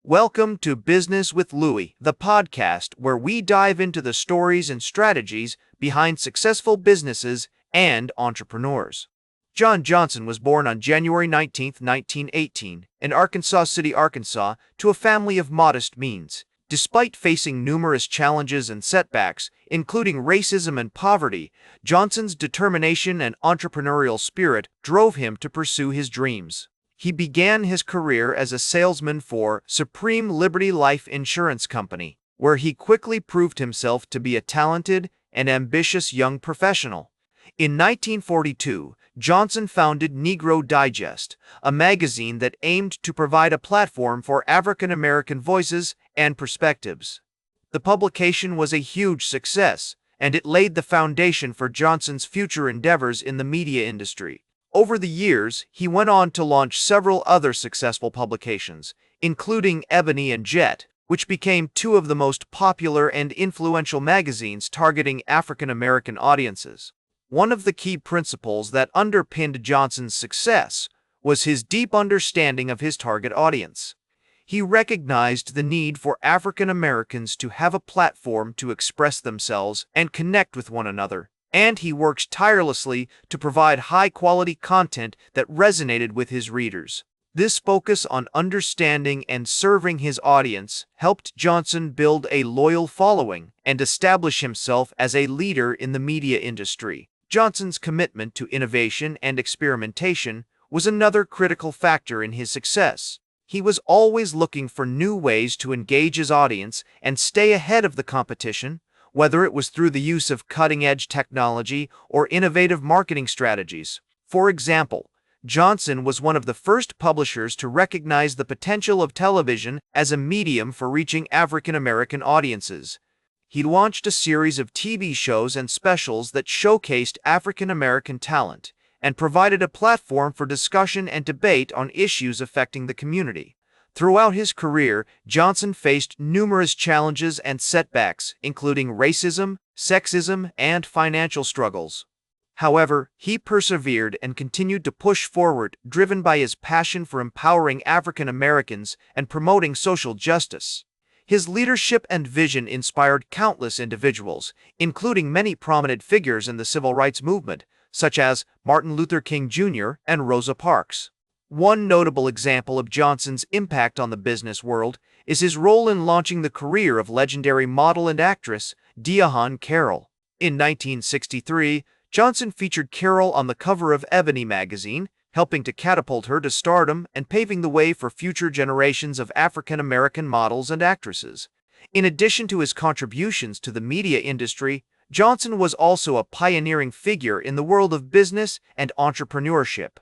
Welcome to Business with Louis, the podcast where we dive into the stories and strategies behind successful businesses and entrepreneurs. John Johnson was born on January 19, 1918, in Arkansas City, Arkansas, to a family of modest means. Despite facing numerous challenges and setbacks, including racism and poverty, Johnson's determination and entrepreneurial spirit drove him to pursue his dreams. He began his career as a salesman for Supreme Liberty Life Insurance Company, where he quickly proved himself to be a talented and ambitious young professional. In 1942, Johnson founded Negro Digest, a magazine that aimed to provide a platform for African American voices and perspectives. The publication was a huge success, and it laid the foundation for Johnson's future endeavors in the media industry. Over the years, he went on to launch several other successful publications, including Ebony and Jet, which became two of the most popular and influential magazines targeting African American audiences. One of the key principles that underpinned Johnson's success was his deep understanding of his target audience. He recognized the need for African Americans to have a platform to express themselves and connect with one another, and he worked tirelessly to provide high-quality content that resonated with his readers. This focus on understanding and serving his audience helped Johnson build a loyal following and establish himself as a leader in the media industry. Johnson's commitment to innovation and experimentation was another critical factor in his success. He was always looking for new ways to engage his audience and stay ahead of the competition, whether it was through the use of cutting-edge technology or innovative marketing strategies. For example, Johnson was one of the first publishers to recognize the potential of television as a medium for reaching African American audiences. He launched a series of TV shows and specials that showcased African American talent and provided a platform for discussion and debate on issues affecting the community. Throughout his career, Johnson faced numerous challenges and setbacks, including racism, sexism, and financial struggles. However, he persevered and continued to push forward, driven by his passion for empowering African Americans and promoting social justice. His leadership and vision inspired countless individuals, including many prominent figures in the civil rights movement, such as Martin Luther King Jr. and Rosa Parks. One notable example of Johnson's impact on the business world is his role in launching the career of legendary model and actress Diahann Carroll. In 1963, Johnson featured Carroll on the cover of Ebony magazine, helping to catapult her to stardom and paving the way for future generations of African American models and actresses. In addition to his contributions to the media industry, Johnson was also a pioneering figure in the world of business and entrepreneurship.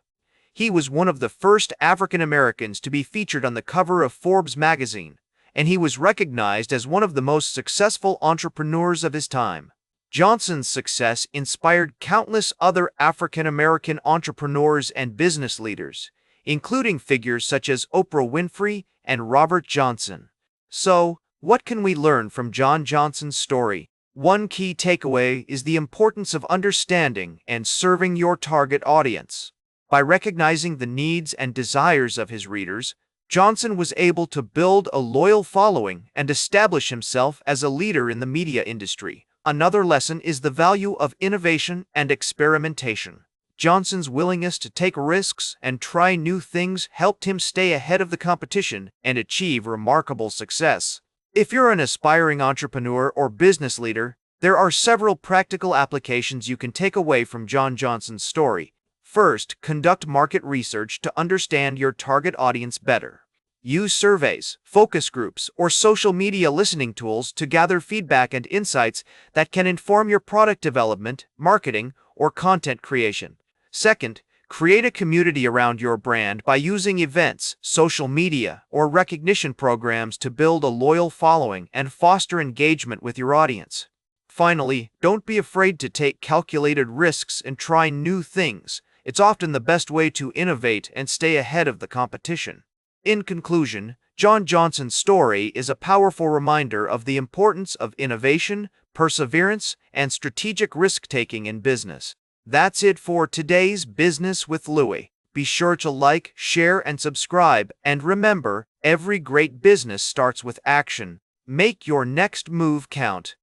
He was one of the first African Americans to be featured on the cover of Forbes magazine, and he was recognized as one of the most successful entrepreneurs of his time. Johnson's success inspired countless other African American entrepreneurs and business leaders, including figures such as Oprah Winfrey and Robert Johnson. So, what can we learn from John Johnson's story? One key takeaway is the importance of understanding and serving your target audience. By recognizing the needs and desires of his readers, Johnson was able to build a loyal following and establish himself as a leader in the media industry. Another lesson is the value of innovation and experimentation. Johnson's willingness to take risks and try new things helped him stay ahead of the competition and achieve remarkable success. If you're an aspiring entrepreneur or business leader, there are several practical applications you can take away from John Johnson's story. First, conduct market research to understand your target audience better. Use surveys, focus groups, or social media listening tools to gather feedback and insights that can inform your product development, marketing, or content creation. Second, create a community around your brand by using events, social media, or recognition programs to build a loyal following and foster engagement with your audience. Finally, don't be afraid to take calculated risks and try new things. It's often the best way to innovate and stay ahead of the competition. In conclusion, John Johnson's story is a powerful reminder of the importance of innovation, perseverance, and strategic risk-taking in business. That's it for today's Business with Louis. Be sure to like, share, and subscribe, and remember, Every great business starts with action. Make your next move count.